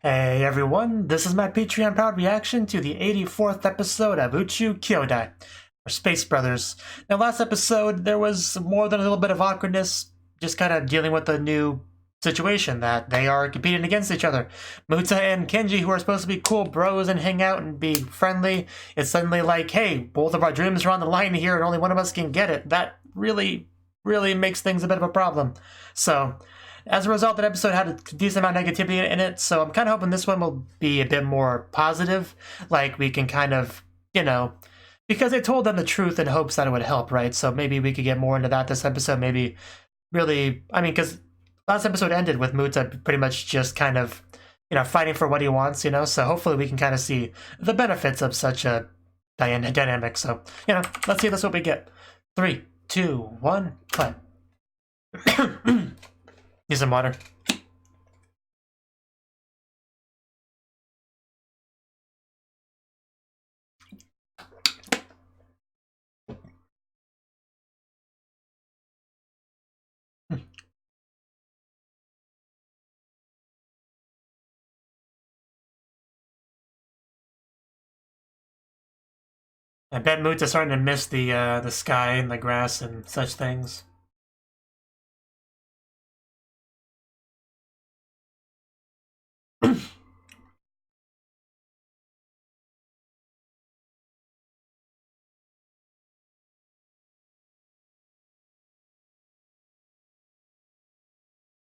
Hey everyone, this is my Patreon proud reaction to the 84th episode of Uchuu Kyoudai, or Space Brothers. Now last episode, there was more than a little bit of awkwardness, just kind of dealing with the new situation that they are competing against each other. Muta and Kenji, who are supposed to be cool bros and hang out and be friendly, it's suddenly like, hey, both of our dreams are on the line here and only one of us can get it. That really makes things a bit of a problem. So, as a result, that episode had a decent amount of negativity in it, so I'm kind of hoping this one will be a bit more positive. Like, we can kind of, because they told them the truth in hopes that it would help, right? So maybe we could get more into that this episode. Maybe really, because last episode ended with Muta pretty much just kind of, fighting for what he wants, so hopefully we can kind of see the benefits of such a dynamic. So, let's see if that's what we get. 3, 2, 1, play. Need some water. I bet Muta's starting to miss the sky and the grass and such things.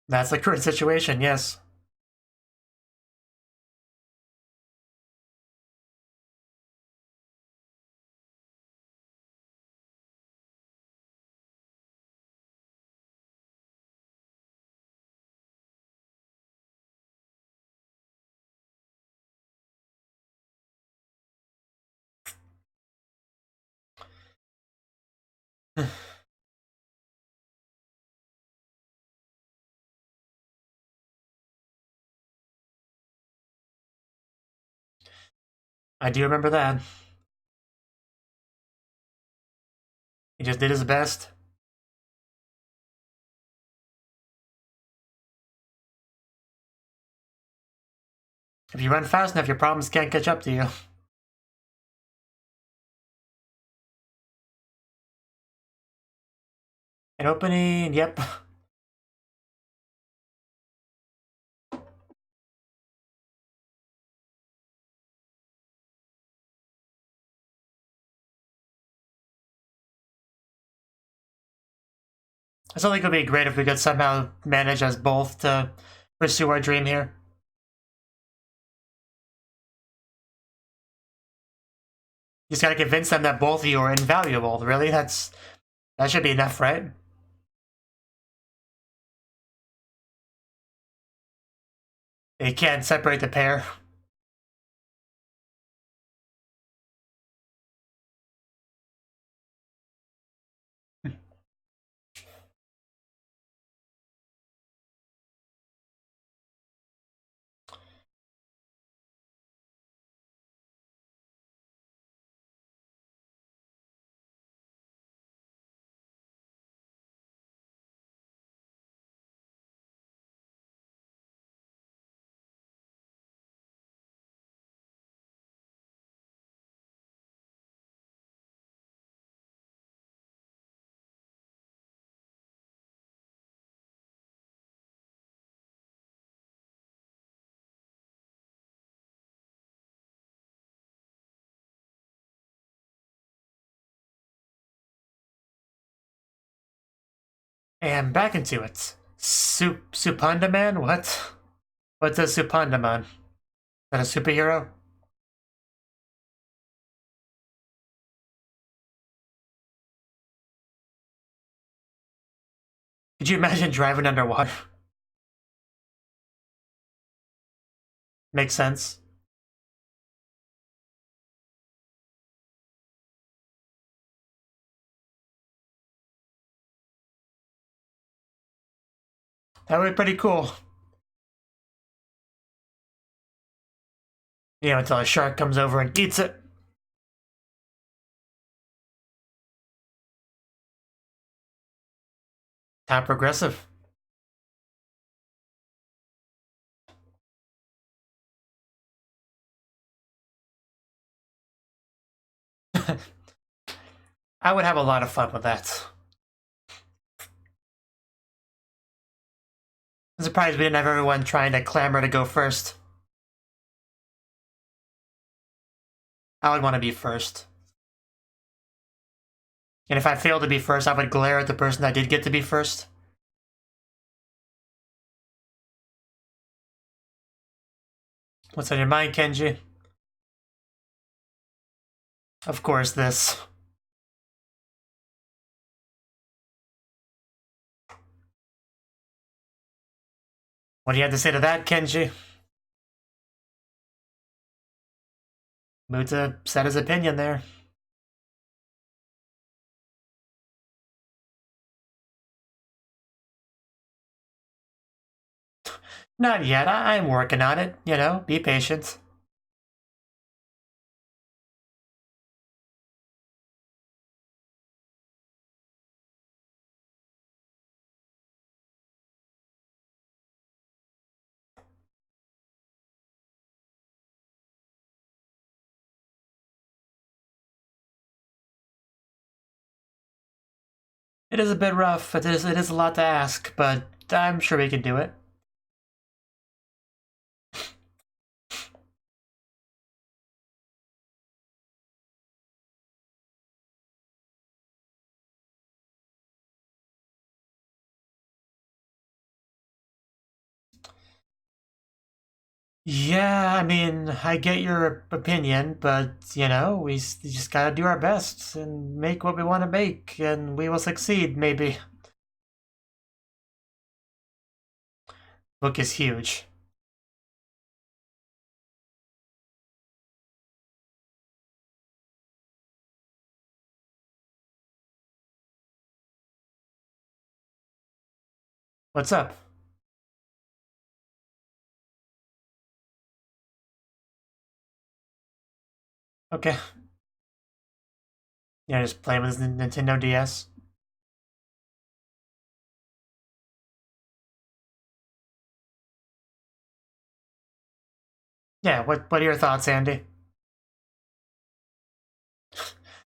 That's the current situation, yes. I do remember that. He just did his best. If you run fast enough, your problems can't catch up to you. An opening, yep. I still think it would be great if we could somehow manage as both to pursue our dream here. You just gotta convince them that both of you are invaluable. Really? That should be enough, right? They can't separate the pair. And back into it. Supanda Man? What? What's a Supanda Man? Is that a superhero? Could you imagine driving underwater? Makes sense. That would be pretty cool. Until a shark comes over and eats it. How progressive. I would have a lot of fun with that. I'm surprised we didn't have everyone trying to clamor to go first. I would want to be first. And if I failed to be first, I would glare at the person that did get to be first. What's on your mind, Kenji? Of course, this. What do you have to say to that, Kenji? Muta said his opinion there. Not yet. I'm working on it. You know, be patient. It is a bit rough. It is a lot to ask, but I'm sure we can do it. Yeah, I mean, I get your opinion, but, you know, we just gotta do our best and make what we want to make, and we will succeed, maybe. Book is huge. What's up? Okay. Yeah, just playing with his Nintendo DS. Yeah, what are your thoughts, Andy?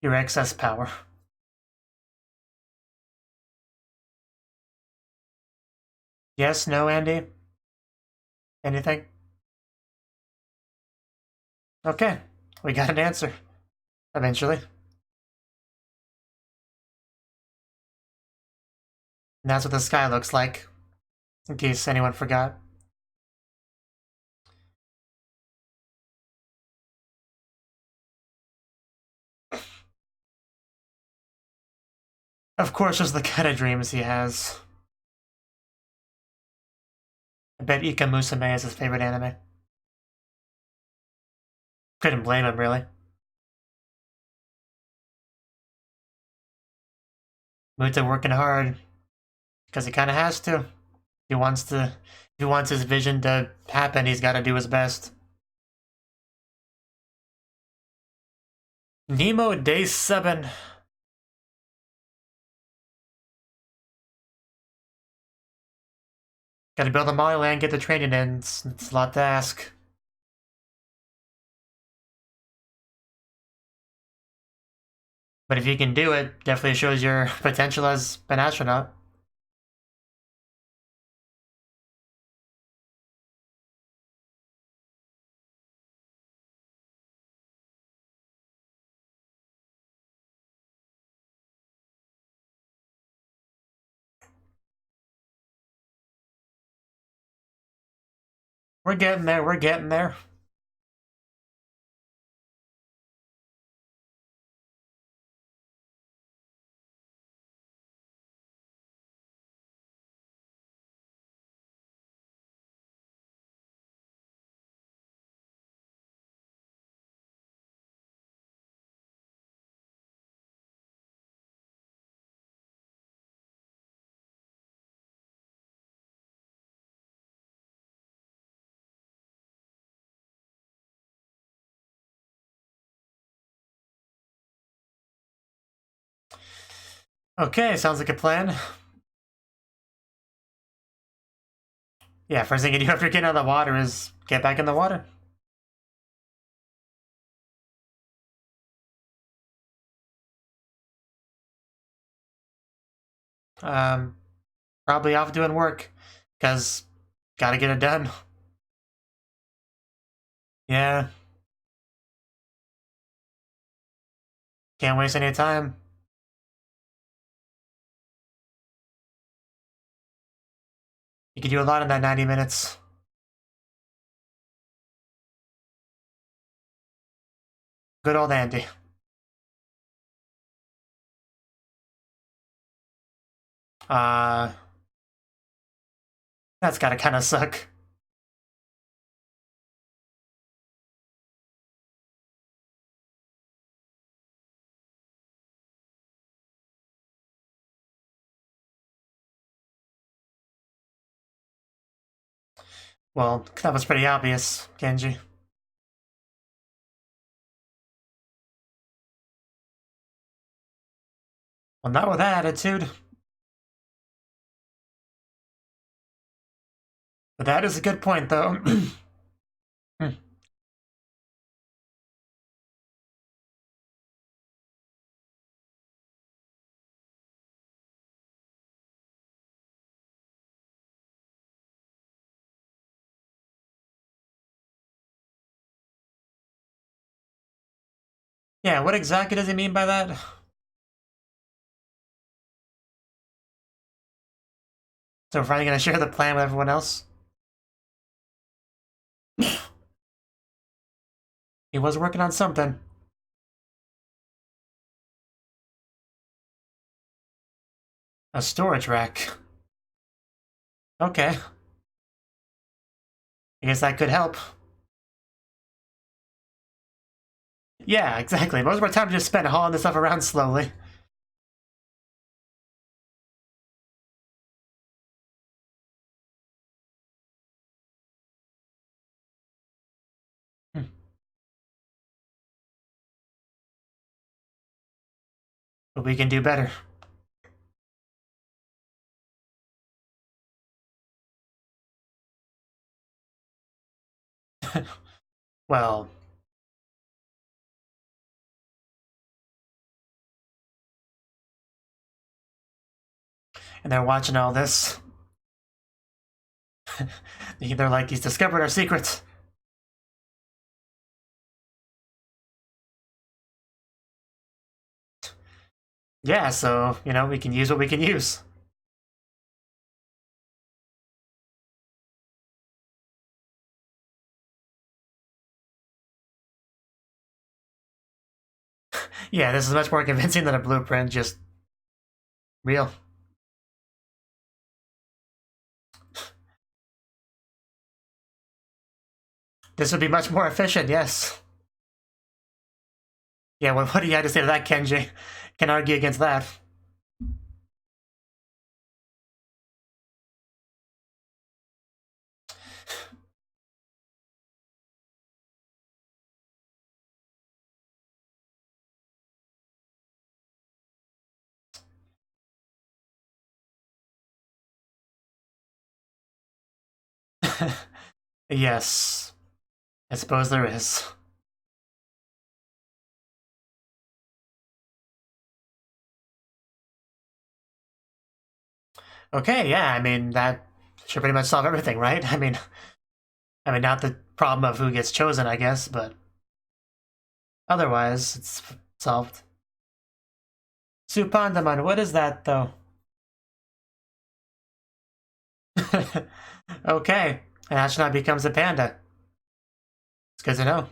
Your excess power. Yes, no, Andy? Anything? Okay, we got an answer. Eventually. And that's what the sky looks like, in case anyone forgot. Of course, there's the kind of dreams he has. I bet Ika Musume is his favorite anime. Couldn't blame him, really. Muta working hard, because he kind of has to. If he wants his vision to happen, he's got to do his best. Nemo Day 7. Gotta build a Molly Land, get the training in. It's a lot to ask. But if you can do it, definitely shows your potential as an astronaut. We're getting there, we're getting there. Okay, sounds like a plan. Yeah, first thing you do after getting out of the water is get back in the water. Probably off doing work, because gotta get it done. Yeah. Can't waste any time. You can do a lot in that 90 minutes. Good old Andy. That's gotta kinda suck. Well, that was pretty obvious, Kenji. Well, not with that attitude. But that is a good point, though. Yeah, what exactly does he mean by that? So we're finally gonna share the plan with everyone else? He was working on something. A storage rack. Okay. I guess that could help. Yeah, exactly. Most of our time just spent hauling this stuff around slowly. But we can do better. Well... And they're watching all this. They're like, he's discovered our secrets. Yeah, so, you know, we can use what we can use. Yeah, this is much more convincing than a blueprint, just real. This would be much more efficient, yes. Yeah, well, what do you have to say to that, Kenji? Can argue against that. Yes, I suppose there is. Okay, yeah, I mean, that should pretty much solve everything, right? I mean, not the problem of who gets chosen, I guess, but otherwise, it's solved. Supandaman, what is that, though? Okay, and Astronaut becomes a panda. It's good to know.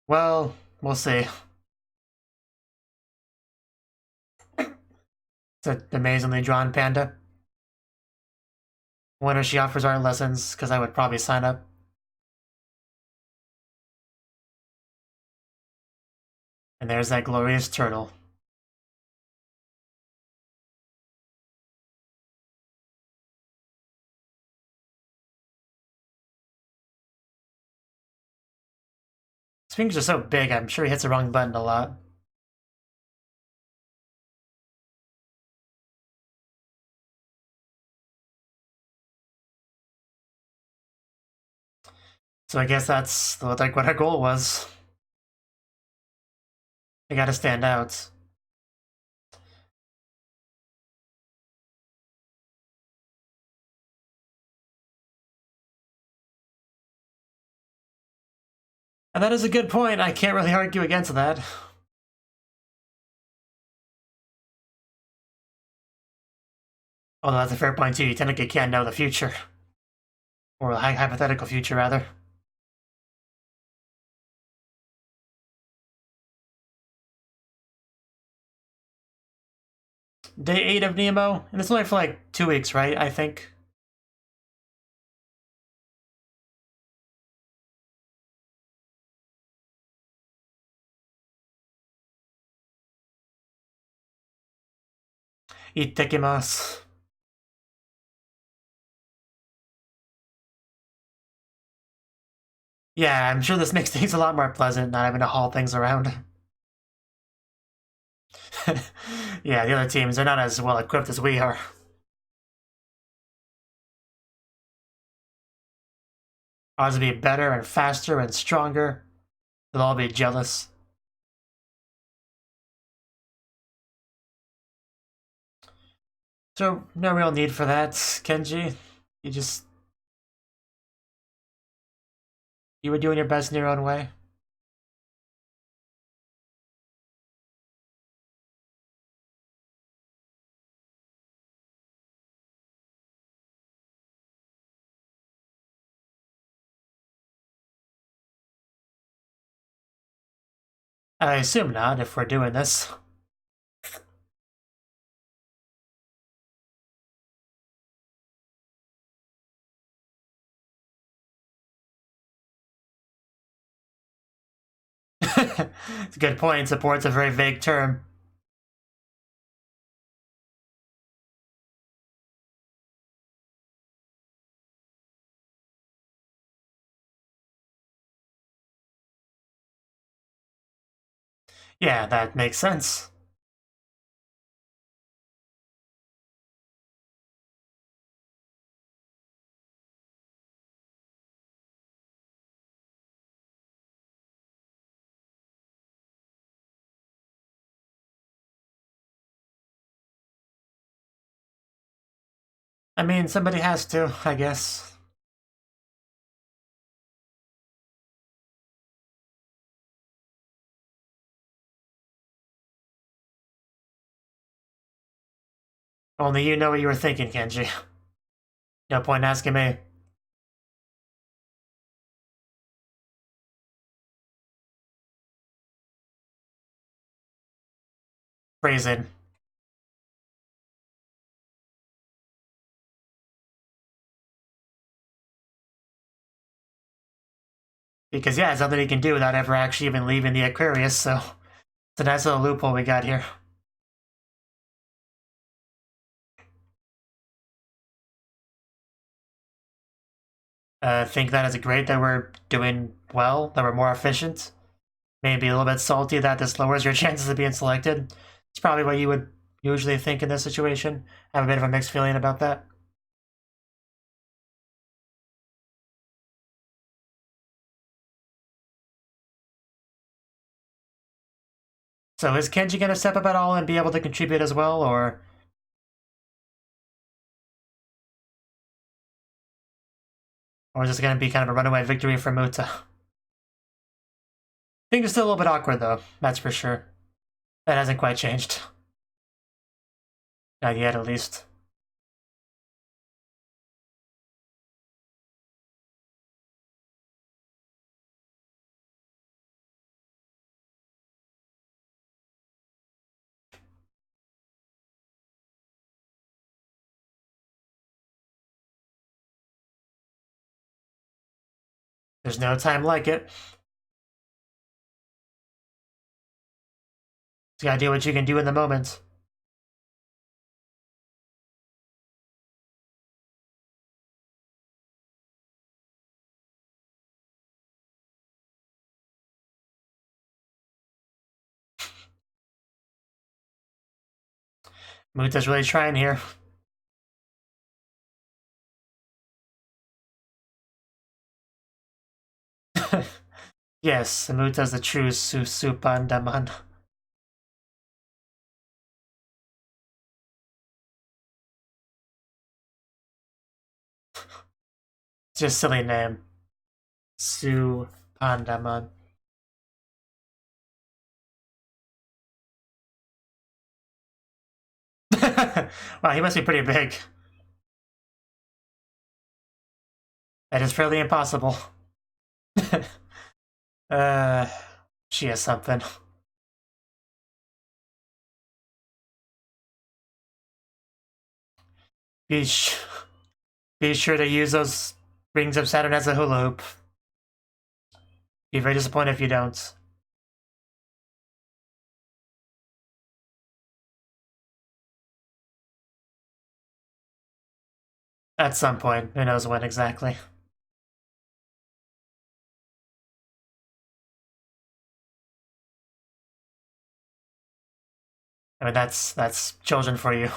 Well, we'll see. It's an amazingly drawn panda. Wonder if she offers art lessons, because I would probably sign up. And there's that glorious turtle. His fingers are so big, I'm sure he hits the wrong button a lot. So I guess that's like what our goal was. They gotta stand out. And that is a good point. I can't really argue against that. Although that's a fair point too. You technically can't know the future. Or a hypothetical future, rather. Day 8 of Nemo, and it's only for like 2 weeks, right? I think. Ittekimasu. Yeah, I'm sure this makes things a lot more pleasant, not having to haul things around. Yeah, the other teams are not as well equipped as we are. Ours will be better and faster and stronger. They'll all be jealous. So, no real need for that, Kenji. You were doing your best in your own way. I assume not, if we're doing this. It's a good point. Support's a very vague term. Yeah, that makes sense. I mean, somebody has to, I guess. Only you know what you were thinking, Kenji. No point asking me. Phrasing. Because, yeah, it's something he can do without ever actually even leaving the Aquarius, so it's a nice little loophole we got here. Think that is great that we're doing well, that we're more efficient. Maybe a little bit salty that this lowers your chances of being selected. It's probably what you would usually think in this situation. I have a bit of a mixed feeling about that. So is Kenji going to step up at all and be able to contribute as well, or is this going to be kind of a runaway victory for Muta? Things are still a little bit awkward, though, that's for sure. That hasn't quite changed. Not yet, at least. There's no time like it. You gotta do what you can do in the moment. Muta's really trying here. Yes, Muta's the true Susupandaman. Just silly name. Su Pandamon. Wow, he must be pretty big. That is fairly impossible. She has something. Be sure to use those rings of Saturn as a hula hoop. Be very disappointed if you don't. At some point, who knows when exactly. I mean, that's children for you.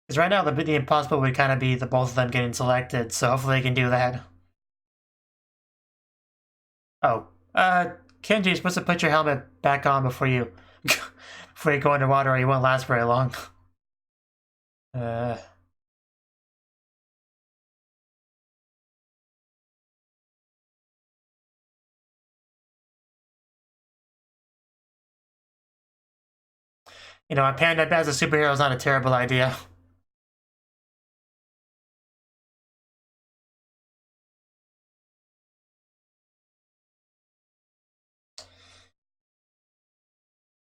Because right now, the impossible would kind of be the both of them getting selected, so hopefully they can do that. Oh, Kenji, you're supposed to put your helmet back on before you go underwater, or you won't last very long. You know, a panda as a superhero is not a terrible idea.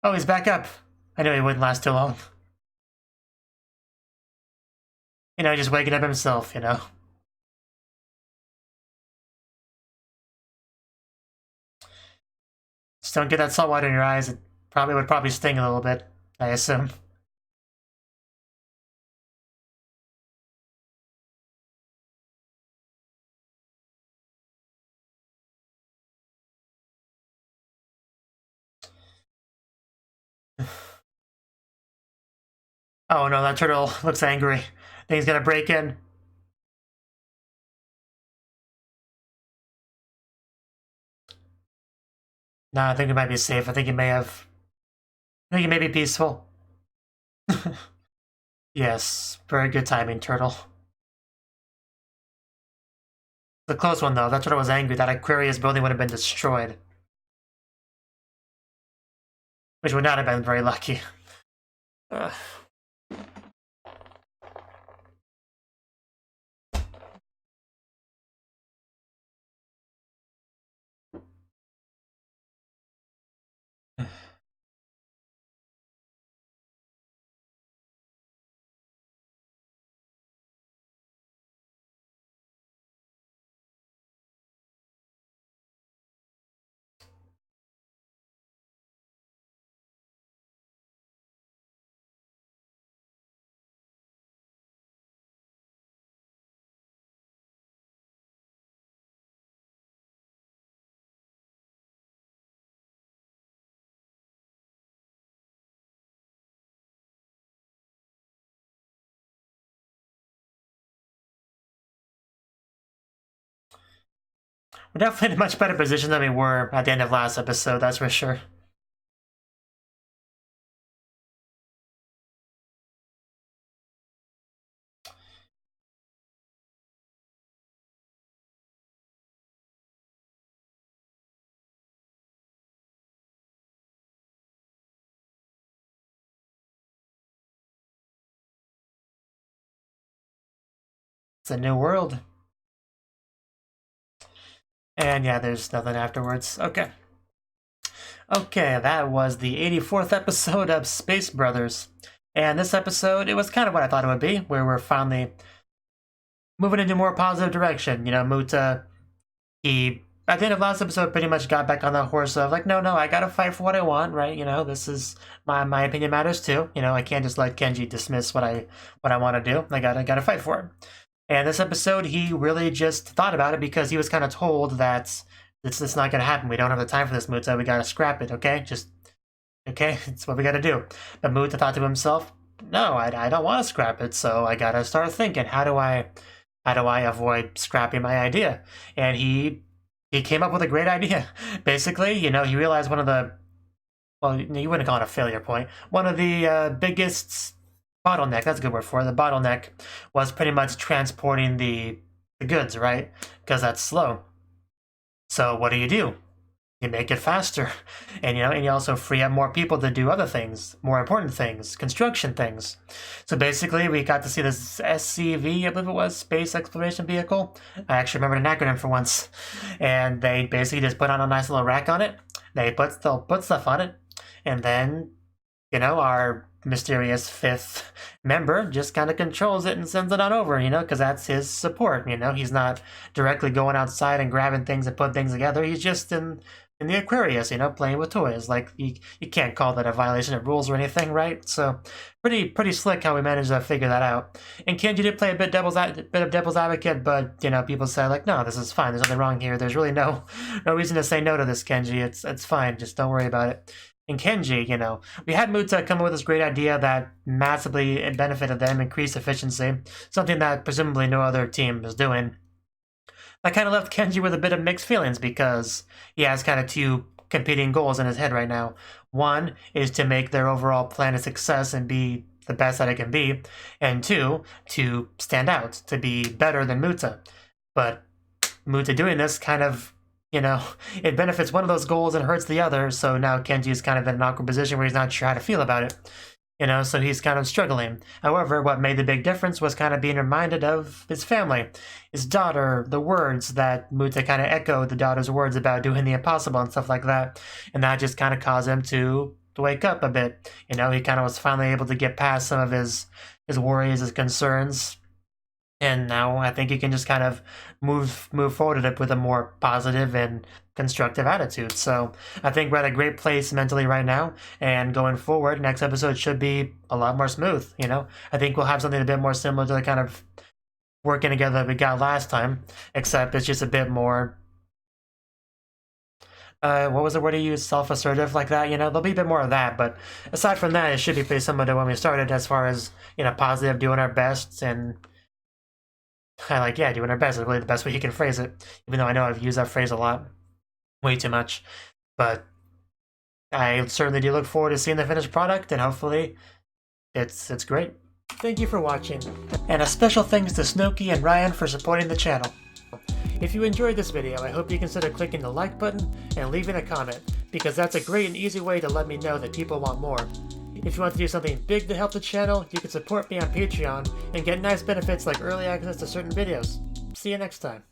Oh, he's back up. I knew he wouldn't last too long. You know, just waking up himself, you know. Just don't get that salt water in your eyes. It would probably sting a little bit, I assume. Oh no, that turtle looks angry. I think he's gonna break in. No, I think he might be safe. I think he may be peaceful. Yes, very good timing, turtle. The close one though, that turtle was angry. That Aquarius building would have been destroyed. Which would not have been very lucky. Ugh. We're definitely in a much better position than we were at the end of last episode, that's for sure. It's a new world. And yeah, there's nothing afterwards. Okay. Okay, that was the 84th episode of Space Brothers. And this episode, it was kind of what I thought it would be, where we're finally moving into a more positive direction. You know, Muta, he, at the end of last episode, pretty much got back on the horse of like, no, I gotta fight for what I want, right? You know, this is, my opinion matters too. You know, I can't just let Kenji dismiss what I want to do. I gotta fight for it. And this episode, he really just thought about it because he was kind of told that it's not going to happen. We don't have the time for this, Muta. We got to scrap it, okay? Okay, it's what we got to do. But Muta thought to himself, no, I don't want to scrap it, so I got to start thinking, how do I avoid scrapping my idea? And he he came up with a great idea. Basically, you know, he realized one of the, well, you wouldn't call it a failure point. One of the biggest bottleneck, that's a good word for it, the bottleneck was pretty much transporting the goods, right? Because that's slow. So what do? You make it faster, and you also free up more people to do other things, more important things, construction things. So basically, we got to see this SCV, I believe it was, Space Exploration Vehicle. I actually remembered an acronym for once, and they basically just put on a nice little rack on it. They'll put stuff on it, and then our mysterious fifth member just kind of controls it and sends it on over, because that's his support. He's not directly going outside and grabbing things and putting things together. He's just in the Aquarius, playing with toys. Like, you can't call that a violation of rules or anything, right? So pretty slick how we managed to figure that out. And Kenji did play a bit of devil's advocate, but people say, like, no, this is fine. There's nothing wrong here. There's really no reason to say no to this, Kenji. It's fine. Just don't worry about it. And Kenji, we had Muta come up with this great idea that massively benefited them, increased efficiency, something that presumably no other team is doing. That kind of left Kenji with a bit of mixed feelings because he has kind of two competing goals in his head right now. One is to make their overall plan a success and be the best that it can be, and two, to stand out, to be better than Muta. But Muta doing this kind of, it benefits one of those goals and hurts the other, so now Kenji's kind of in an awkward position where he's not sure how to feel about it. So he's kind of struggling. However, what made the big difference was kind of being reminded of his family, his daughter, the words that Muta kind of echoed the daughter's words about doing the impossible and stuff like that. And that just kind of caused him to wake up a bit. He kind of was finally able to get past some of his worries, his concerns. And now I think he can just kind of move forward with a more positive and constructive attitude. So I think we're at a great place mentally right now, and going forward, next episode should be a lot more smooth. I think we'll have something a bit more similar to the kind of working together that we got last time, except it's just a bit more, what was the word he used? Self-assertive, like that. There'll be a bit more of that, but aside from that, it should be pretty similar to when we started, as far as positive, doing our best, and doing our best is really the best way you can phrase it, even though I know I've used that phrase a lot. Way too much. But I certainly do look forward to seeing the finished product, and hopefully it's great. Thank you for watching, and a special thanks to Cnouki and Ryan for supporting the channel. If you enjoyed this video, I hope you consider clicking the like button and leaving a comment, because that's a great and easy way to let me know that people want more. If you want to do something big to help the channel, you can support me on Patreon and get nice benefits like early access to certain videos. See you next time.